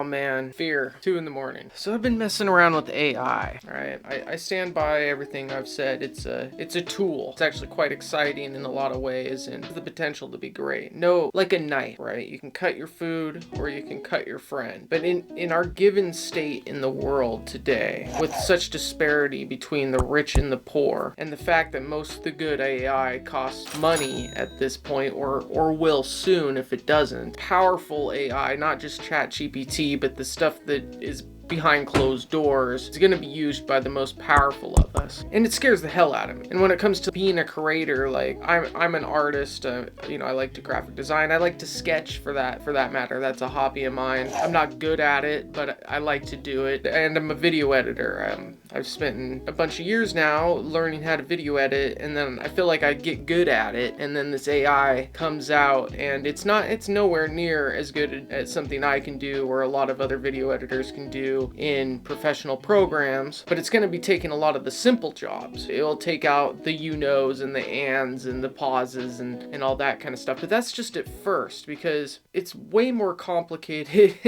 Oh man, fear. 2 in the morning. So I've been messing around with AI, right? I stand by everything I've said. It's a tool. It's actually quite exciting in a lot of ways and the potential to be great. No, like a knife, right? You can cut your food or you can cut your friend. But in our given state in the world today, with such disparity between the rich and the poor, and the fact that most of the good AI costs money at this point, or will soon if it doesn't. Powerful AI, not just ChatGPT, but the stuff that is behind closed doors, is going to be used by the most powerful of us, and it scares the hell out of me. And when it comes to being a creator, like I'm an artist, I like to graphic design, I like to sketch for that matter. That's a hobby of mine. I'm not good at it, but I like to do it. And I'm a video editor. I've spent a bunch of years now learning how to video edit, and then I feel like I get good at it, and then this AI comes out and it's nowhere near as good as something I can do or a lot of other video editors can do in professional programs, but it's going to be taking a lot of the simple jobs. It'll take out the you-knows and the ands and the pauses and all that kind of stuff, but that's just at first, because it's way more complicated.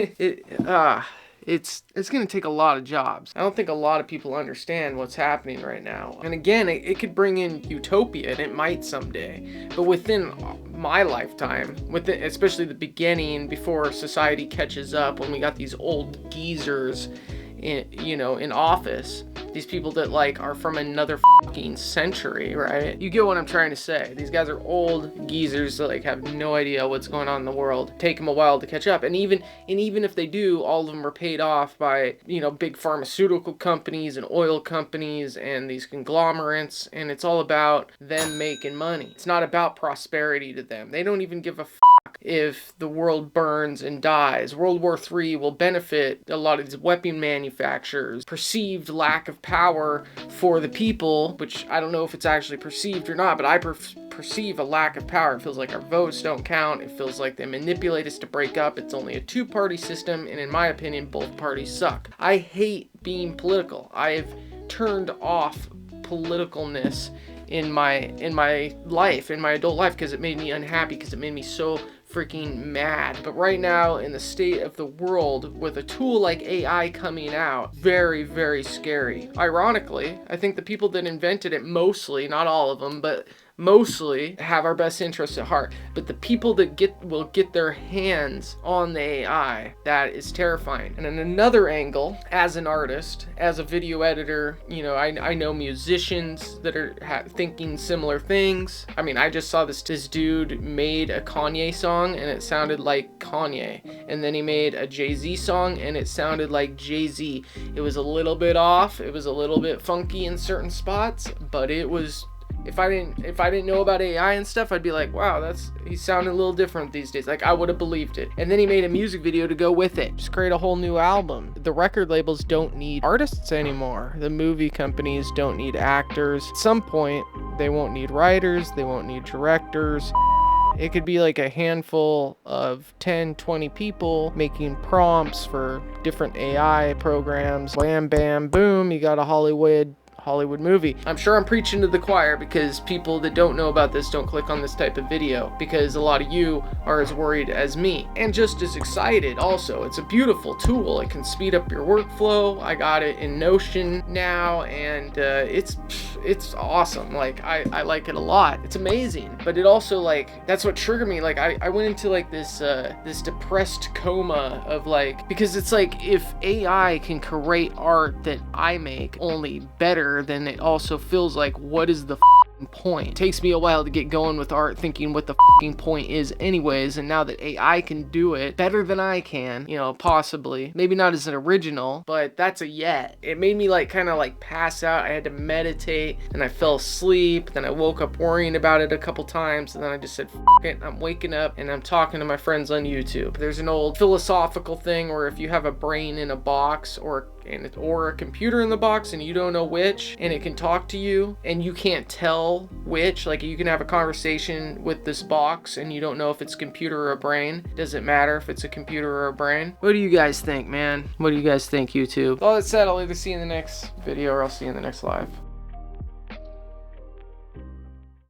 It's going to take a lot of jobs. I don't think a lot of people understand what's happening right now. And again, it could bring in utopia, and it might someday. But within my lifetime, especially the beginning, before society catches up, when we got these old geezers in office, these people that like are from another fucking century, right? You get what I'm trying to say. These guys are old geezers that like have no idea what's going on in the world. Take them a while to catch up, and even if they do, all of them are paid off by big pharmaceutical companies and oil companies and these conglomerates, and it's all about them making money. It's not about prosperity to them. They don't even give a if the world burns and dies. World War III will benefit a lot of these weapon manufacturers. Perceived lack of power for the people, which I don't know if it's actually perceived or not, but I perceive a lack of power. It feels like our votes don't count. It feels like they manipulate us to break up. It's only a two-party system, and in my opinion, both parties suck. I hate being political. I've turned off politicalness in my life, in my adult life, because it made me unhappy, because it made me so freaking mad. But right now, in the state of the world, with a tool like AI coming out, very, very scary. Ironically, I think the people that invented it, mostly, not all of them, but mostly have our best interests at heart. But the people that will get their hands on the AI, that is terrifying. And in another angle, as an artist, as a video editor, I know musicians that are thinking similar things. I mean, I just saw this dude made a Kanye song and it sounded like Kanye, and then he made a Jay-Z song and it sounded like Jay-Z. It was a little bit off, it was a little bit funky in certain spots, but it was, if I didn't know about AI and stuff, I'd be like, wow, he's sounding a little different these days. Like, I would have believed it. And then he made a music video to go with it. Just create a whole new album. The record labels don't need artists anymore. The movie companies don't need actors. At some point, they won't need writers. They won't need directors. It could be like a handful of 10, 20 people making prompts for different AI programs. Bam, bam, boom, you got a Hollywood movie. I'm sure I'm preaching to the choir, because people that don't know about this don't click on this type of video, because a lot of you are as worried as me and just as excited also. It's a beautiful tool. It can speed up your workflow. I got it in Notion now, and it's awesome. Like, I like it a lot. It's amazing. But it also, like, that's what triggered me. Like, I went into like this depressed coma of like, because it's like, if AI can create art that I make only better, then it also feels like, what is the point? It takes me a while to get going with art, thinking what the point is anyways, and now that AI can do it better than I can, possibly, maybe not as an original, but that's a yet. It made me like kind of like pass out. I had to meditate, and I fell asleep. Then I woke up worrying about it a couple times, and then I just said, F it, I'm waking up and I'm talking to my friends on YouTube. There's an old philosophical thing where if you have a brain in a box or a computer in the box and you don't know which, and it can talk to you and you can't tell which, like you can have a conversation with this box and you don't know if it's a computer or a brain. Does it matter if it's a computer or a brain? What do you guys think, man? What do you guys think, YouTube? With all that said, I'll either see you in the next video or I'll see you in the next live.